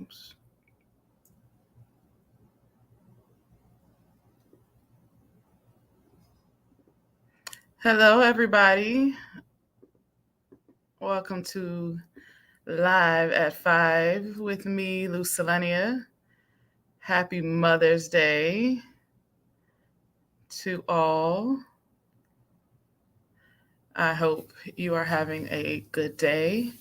rooms. Hello, everybody. Welcome to Live at 5 with me, LuzCelenia. Happy Mother's Day to all. I hope you are having a good day.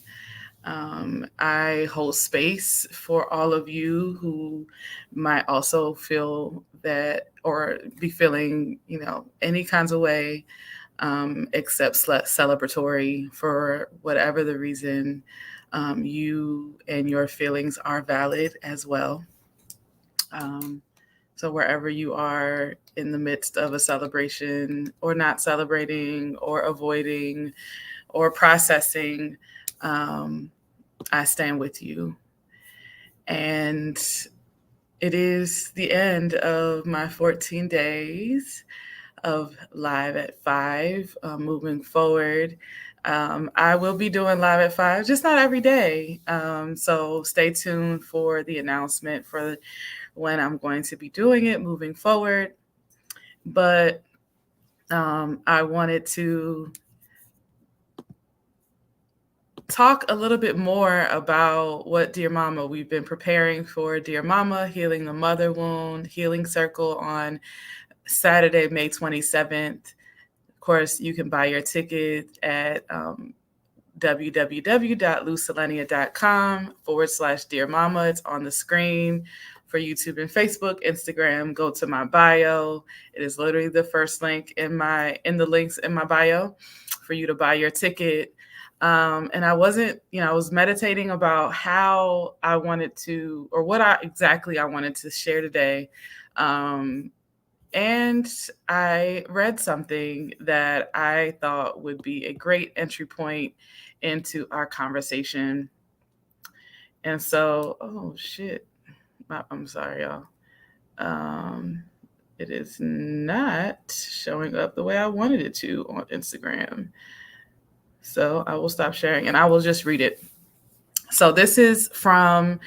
I hold space for all of you who might also feel that or be feeling, any kinds of way except celebratory for whatever the reason. You and your feelings are valid as well. Um, so, wherever you are in the midst of a celebration or not celebrating or avoiding or processing, um, I stand with you. And it is the end of my 14 days of Live at 5 moving forward. I will be doing Live at 5, just not every day. So stay tuned for the announcement for when I'm going to be doing it moving forward. But I wanted to talk a little bit more about what Dear Mama we've been preparing for. Dear Mama, Healing the Mother Wound, Healing Circle on Saturday, May 27th. Of course, you can buy your ticket at www.LuzCelenia.com/Dear Mama. It's on the screen for YouTube and Facebook, Instagram. Go to my bio. It is literally the first link in the links in my bio for you to buy your ticket. And I was meditating about how I wanted to, or exactly I wanted to share today. And I read something that I thought would be a great entry point into our conversation. And so, oh shit, I'm sorry, y'all. It is not showing up the way I wanted it to on Instagram. So I will stop sharing and I will just read it. So this is from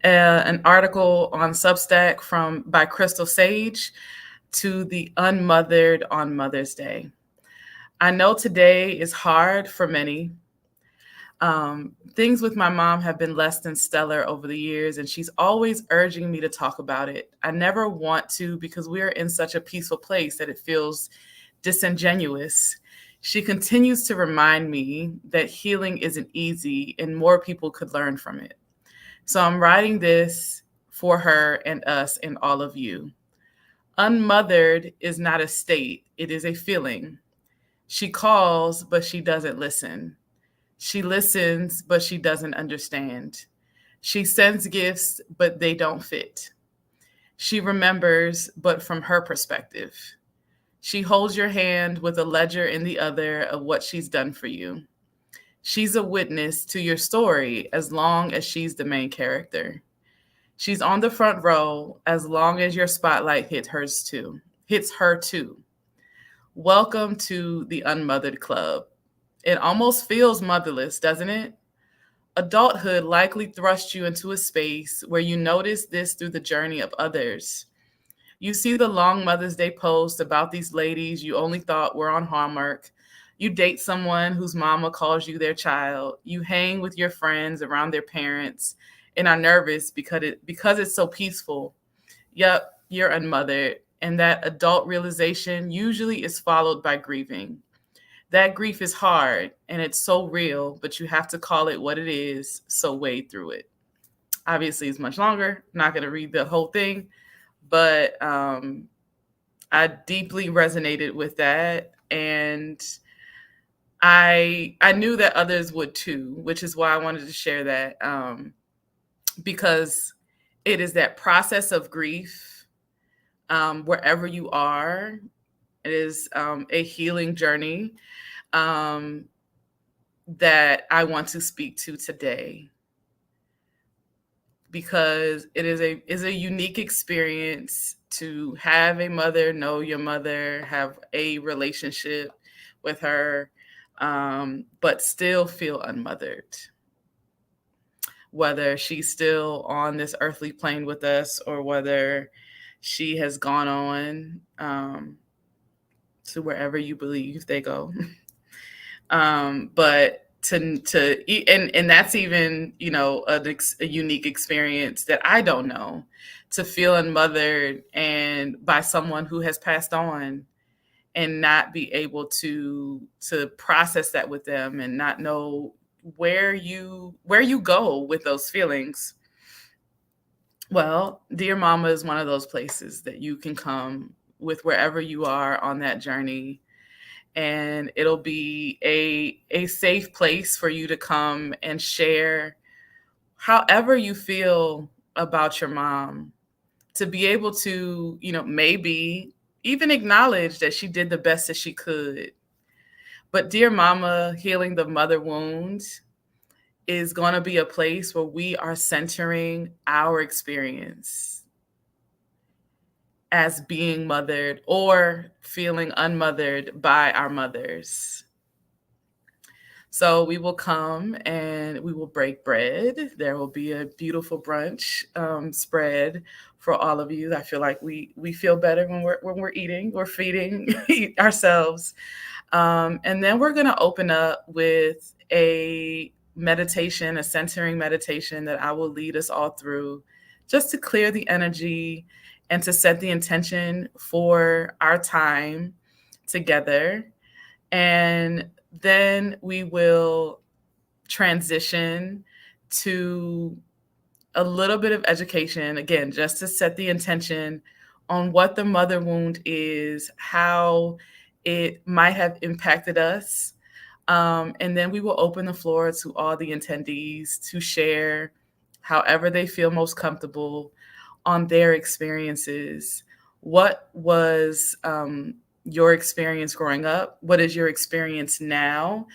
an article on Substack by Crystal Sage, to the unmothered on Mother's Day. I know today is hard for many. Things with my mom have been less than stellar over the years, and she's always urging me to talk about it. I never want to because we are in such a peaceful place that it feels disingenuous. She continues to remind me that healing isn't easy and more people could learn from it. So I'm writing this for her and us and all of you. Unmothered is not a state, it is a feeling. She calls, but she doesn't listen. She listens, but she doesn't understand. She sends gifts, but they don't fit. She remembers, but from her perspective. She holds your hand with a ledger in the other of what she's done for you. She's a witness to your story as long as she's the main character. She's on the front row as long as your spotlight hits her too. Welcome to the Unmothered Club. It almost feels motherless, doesn't it? Adulthood likely thrust you into a space where you notice this through the journey of others. You see the long Mother's Day post about these ladies you only thought were on Hallmark. You date someone whose mama calls you their child. You hang with your friends around their parents and are nervous because it's so peaceful. Yep, you're unmothered. And that adult realization usually is followed by grieving. That grief is hard and it's so real, but you have to call it what it is, so wade through it. Obviously, it's much longer. I'm not going to read the whole thing, but I deeply resonated with that. And I knew that others would too, which is why I wanted to share that, because it is that process of grief, wherever you are. It is a healing journey that I want to speak to today, because it is a unique experience to have a mother, know your mother, have a relationship with her, but still feel unmothered. whether she's still on this earthly plane with us or whether she has gone on to wherever you believe they go. But and that's even, you know, a unique experience that I don't know, to feel unmothered and by someone who has passed on, and not be able to process that with them and not know where you go with those feelings. Well, Dear Mama is one of those places that you can come with wherever you are on that journey, and it'll be a safe place for you to come and share however you feel about your mom, to be able to, you know, maybe even acknowledge that she did the best that she could. But Dear Mama, Healing the Mother Wound is going to be a place where we are centering our experience as being mothered or feeling unmothered by our mothers. So we will come and we will break bread. There will be a beautiful brunch spread for all of you. I feel like we feel better when we're eating, we're feeding ourselves, and then we're going to open up with a meditation, a centering meditation that I will lead us all through, just to clear the energy and to set the intention for our time together. And then we will transition to a little bit of education, again, just to set the intention on what the mother wound is, how it might have impacted us. And then we will open the floor to all the attendees to share however they feel most comfortable on their experiences. What was your experience growing up? What is your experience now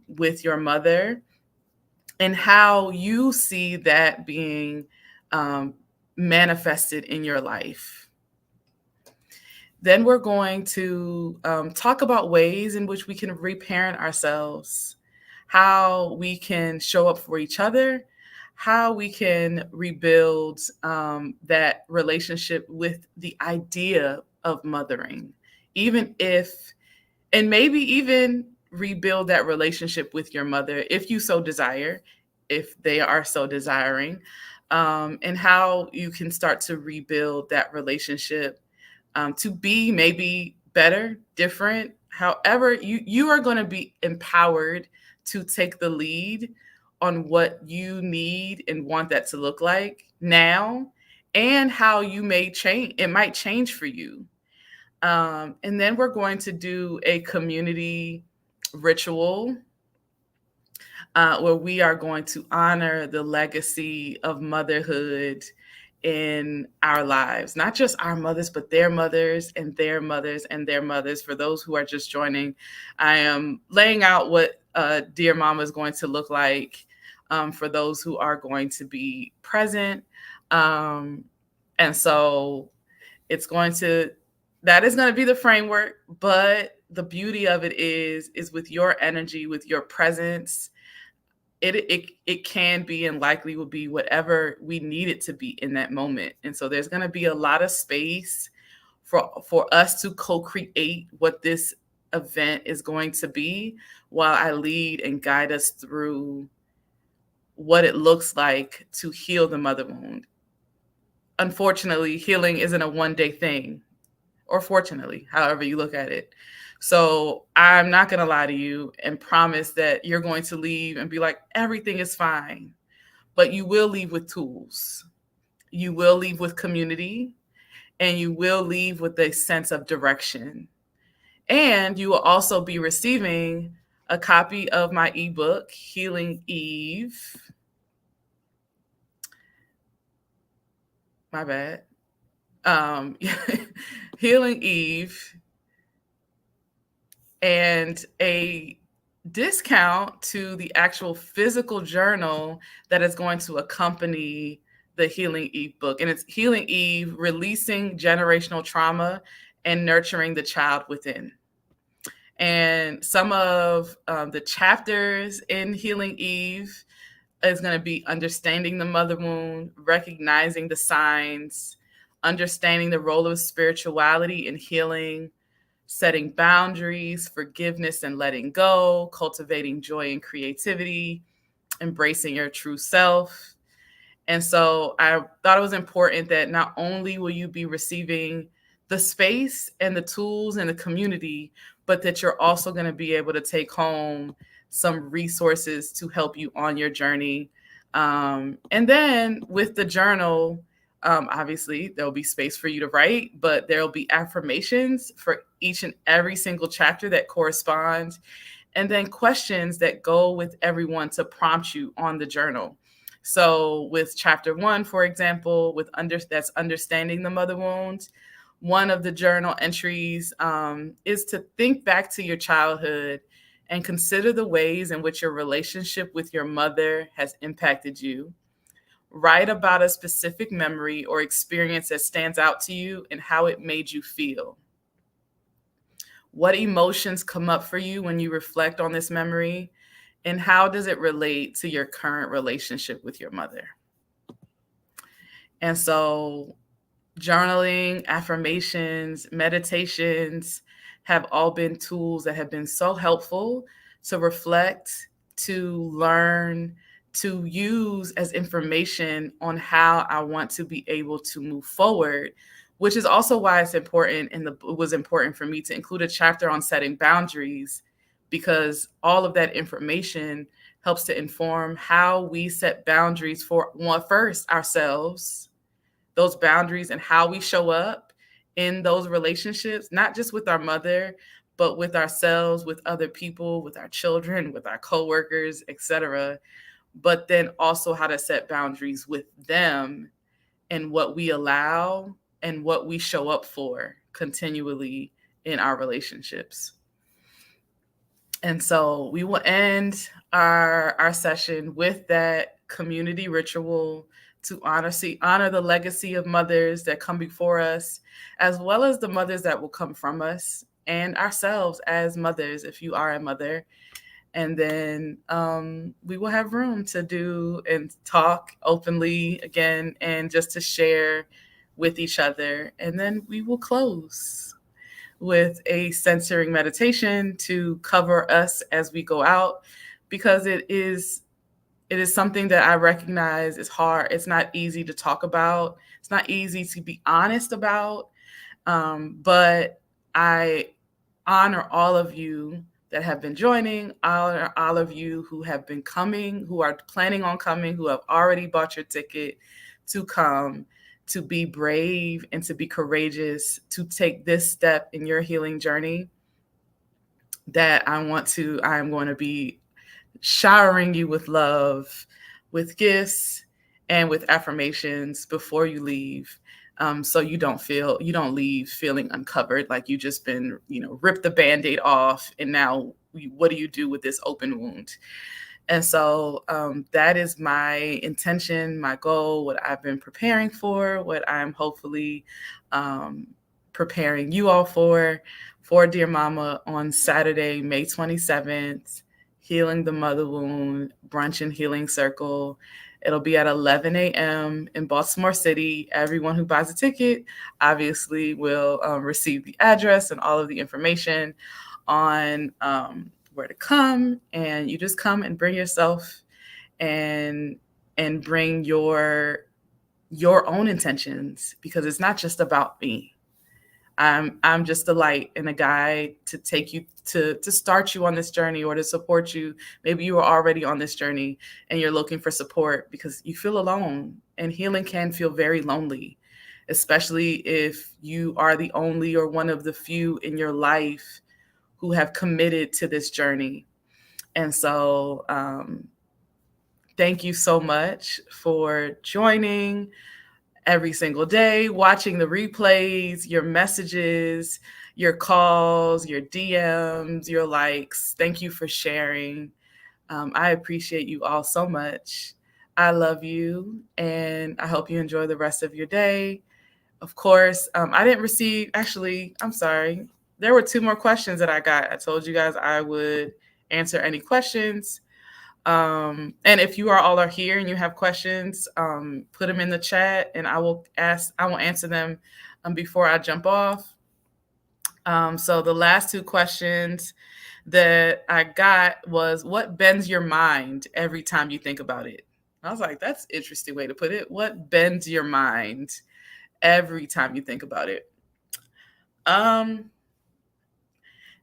with your mother? And how you see that being manifested in your life. Then we're going to talk about ways in which we can reparent ourselves, how we can show up for each other, how we can rebuild that relationship with the idea of mothering, even if, and maybe even rebuild that relationship with your mother if you so desire, if they are so desiring, and how you can start to rebuild that relationship to be maybe better, different. However, you are going to be empowered to take the lead on what you need and want that to look like now, and how you may change. It might change for you. And then we're going to do a community ritual where we are going to honor the legacy of motherhood in our lives, not just our mothers, but their mothers and their mothers and their mothers. For those who are just joining, I am laying out what Dear Mama is going to look like for those who are going to be present. And so that is going to be the framework, but the beauty of it is with your energy, with your presence, it can be and likely will be whatever we need it to be in that moment. And so there's going to be a lot of space for us to co-create what this event is going to be, while I lead and guide us through what it looks like to heal the mother wound. Unfortunately, healing isn't a one-day thing, or fortunately, however you look at it. So I'm not going to lie to you and promise that you're going to leave and be like, everything is fine. But you will leave with tools. You will leave with community, and you will leave with a sense of direction. And you will also be receiving a copy of my ebook, Healing Eve. My bad. Healing Eve, and a discount to the actual physical journal that is going to accompany the Healing Eve book. And it's Healing Eve, Releasing Generational Trauma and Nurturing the Child Within. And some of the chapters in Healing Eve is going to be understanding the mother wound, recognizing the signs, understanding the role of spirituality in healing, setting boundaries, forgiveness and letting go, cultivating joy and creativity, embracing your true self. And so I thought it was important that not only will you be receiving the space and the tools and the community, but that you're also going to be able to take home some resources to help you on your journey. And then with the journal, obviously there'll be space for you to write, but there'll be affirmations for each and every single chapter that correspond, and then questions that go with everyone to prompt you on the journal. So with chapter 1, for example, that's understanding the mother wound, one of the journal entries is to think back to your childhood and consider the ways in which your relationship with your mother has impacted you. Write about a specific memory or experience that stands out to you and how it made you feel. What emotions come up for you when you reflect on this memory? And how does it relate to your current relationship with your mother? And so, journaling, affirmations, meditations have all been tools that have been so helpful to reflect, to learn, to use as information on how I want to be able to move forward, which is also why it's important, and it was important for me to include a chapter on setting boundaries, because all of that information helps to inform how we set boundaries for one, first ourselves, those boundaries and how we show up in those relationships, not just with our mother, but with ourselves, with other people, with our children, with our coworkers, etc. But then also how to set boundaries with them and what we allow and what we show up for continually in our relationships. And so we will end our session with that community ritual to honor the legacy of mothers that come before us, as well as the mothers that will come from us, and ourselves as mothers, if you are a mother. And then we will have room to do and talk openly again, and just to share with each other. And then we will close with a centering meditation to cover us as we go out, because it is something that I recognize is hard. It's not easy to talk about. It's not easy to be honest about. But I honor all of you that have been joining, honor all of you who have been coming, who are planning on coming, who have already bought your ticket to come, to be brave and to be courageous, to take this step in your healing journey. That I'm going to be showering you with love, with gifts, and with affirmations before you leave. So you don't leave feeling uncovered, like you just been, ripped the Band-Aid off, and now what do you do with this open wound? And so that is my intention, my goal, what I've been preparing for, what I'm hopefully preparing you all for Dear Mama on Saturday, May 27th, Healing the Mother Wound, Brunch and Healing Circle. It'll be at 11 a.m. in Baltimore City. Everyone who buys a ticket obviously will receive the address and all of the information on where to come. And you just come and bring yourself and bring your own intentions, because it's not just about me. I'm just a light and a guide to take you to start you on this journey, or to support you. Maybe you are already on this journey and you're looking for support because you feel alone, and healing can feel very lonely, especially if you are the only or one of the few in your life who have committed to this journey. And so thank you so much for joining every single day, watching the replays, your messages, your calls, your DMs, your likes. Thank you for sharing. I appreciate you all so much. I love you, and I hope you enjoy the rest of your day. Of course, I didn't receive, actually, I'm sorry. There were 2 more questions that I got. I told you guys I would answer any questions. And if you are all are here and you have questions, put them in the chat and I will answer them before I jump off. So the last two questions that I got was, what bends your mind every time you think about it? I was like, that's an interesting way to put it. What bends your mind every time you think about it? Um,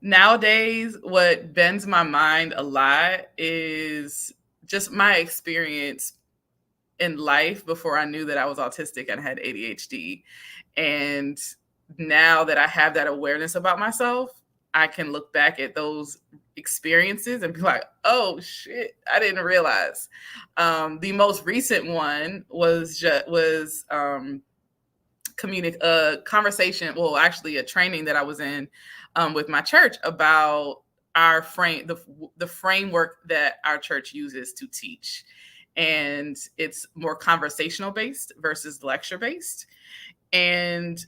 Nowadays, what bends my mind a lot is just my experience in life before I knew that I was autistic and had ADHD. And now that I have that awareness about myself, I can look back at those experiences and be like, oh shit, I didn't realize. The most recent one was conversation, well, actually a training that I was in with my church about the framework that our church uses to teach. And it's more conversational based versus lecture based. And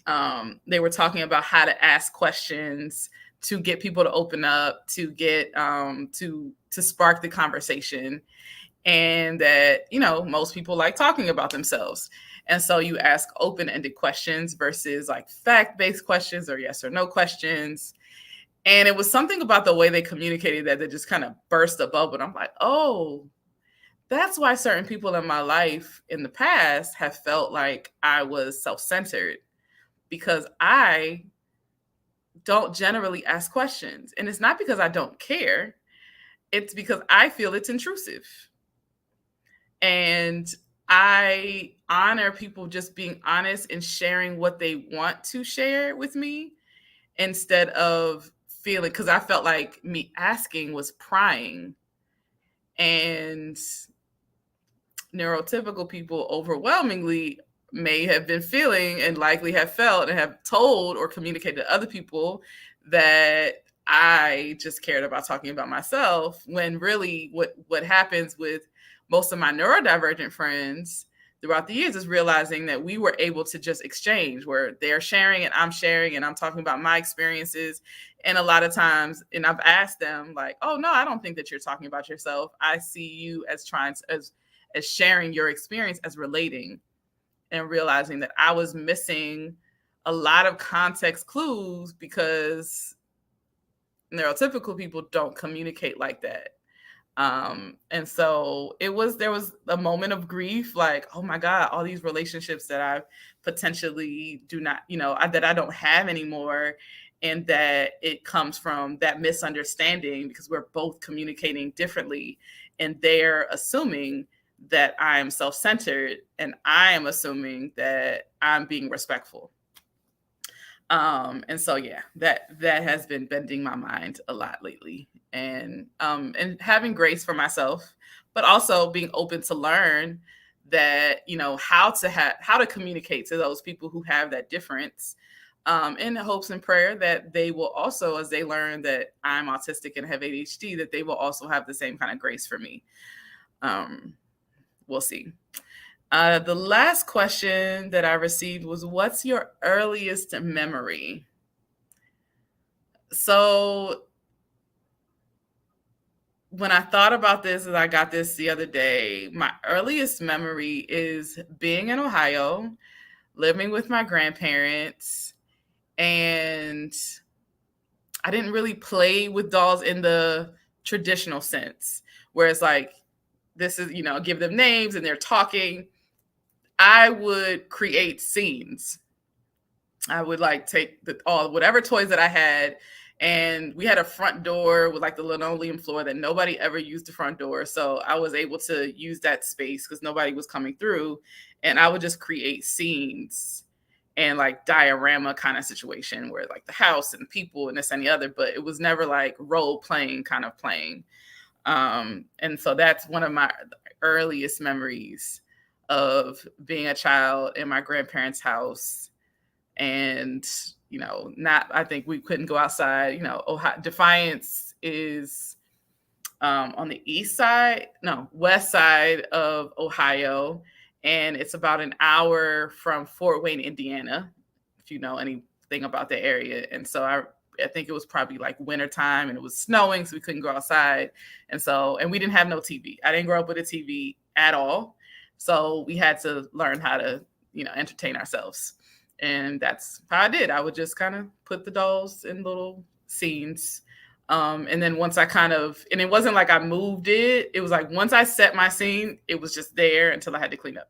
they were talking about how to ask questions to get people to open up, to get to spark the conversation. And that, most people like talking about themselves. And so you ask open-ended questions versus like fact-based questions or yes or no questions. And it was something about the way they communicated that just kind of burst a bubble. And I'm like, oh, that's why certain people in my life in the past have felt like I was self-centered, because I don't generally ask questions. And it's not because I don't care. It's because I feel it's intrusive. And I honor people just being honest and sharing what they want to share with me instead of feeling, because I felt like me asking was prying. And neurotypical people overwhelmingly may have been feeling and likely have felt and have told or communicated to other people that I just cared about talking about myself, when really what happens with most of my neurodivergent friends throughout the years is realizing that we were able to just exchange, where they're sharing and I'm talking about my experiences. And a lot of times, and I've asked them like, oh no, I don't think that you're talking about yourself. I see you as trying to, as sharing your experience, as relating, and realizing that I was missing a lot of context clues because neurotypical people don't communicate like that. And so there was a moment of grief, like, oh my God, all these relationships that I potentially do not, that I don't have anymore. And that it comes from that misunderstanding because we're both communicating differently, and they're assuming that I am self-centered and I am assuming that I'm being respectful. And so yeah, that has been bending my mind a lot lately, and having grace for myself, but also being open to learn that, how to communicate to those people who have that difference, in the hopes and prayer that they will also, as they learn that I'm autistic and have ADHD, that they will also have the same kind of grace for me. We'll see. The last question that I received was, what's your earliest memory? So when I thought about this, and I got this the other day, my earliest memory is being in Ohio, living with my grandparents, and I didn't really play with dolls in the traditional sense, where it's like, this is, give them names and they're talking. I would create scenes. I would like take whatever toys that I had, and we had a front door with like the linoleum floor that nobody ever used the front door. So I was able to use that space because nobody was coming through, and I would just create scenes and like diorama kind of situation where like the house and people and this and the other, but it was never like role playing kind of playing. And so that's one of my earliest memories of being a child in my grandparents' house. And, I think we couldn't go outside. Ohio, Defiance is on the west side of Ohio. And it's about an hour from Fort Wayne, Indiana, if you know anything about the area. And so I think it was probably like winter time and it was snowing, so we couldn't go outside. And we didn't have no TV. I didn't grow up with a TV at all. So we had to learn how to, entertain ourselves. And that's how I did. I would just kind of put the dolls in little scenes. And then once and it wasn't like I moved it. It was like once I set my scene, it was just there until I had to clean up.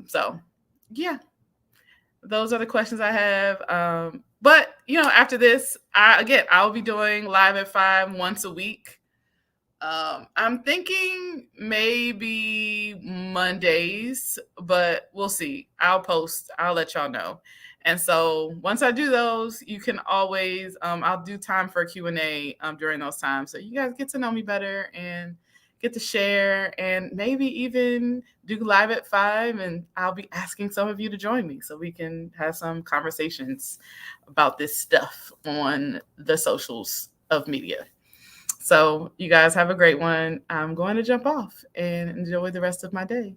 So yeah, those are the questions I have. But after this, I'll be doing Live at 5 once a week. I'm thinking maybe Mondays, but we'll see. I'll let y'all know. And so once I do those, you can always, I'll do time for a Q&A during those times. So you guys get to know me better and get to share and maybe even do Live at 5. And I'll be asking some of you to join me so we can have some conversations about this stuff on the socials of media. So you guys have a great one. I'm going to jump off and enjoy the rest of my day.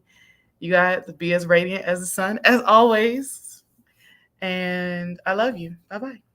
You guys be as radiant as the sun as always. And I love you. Bye-bye.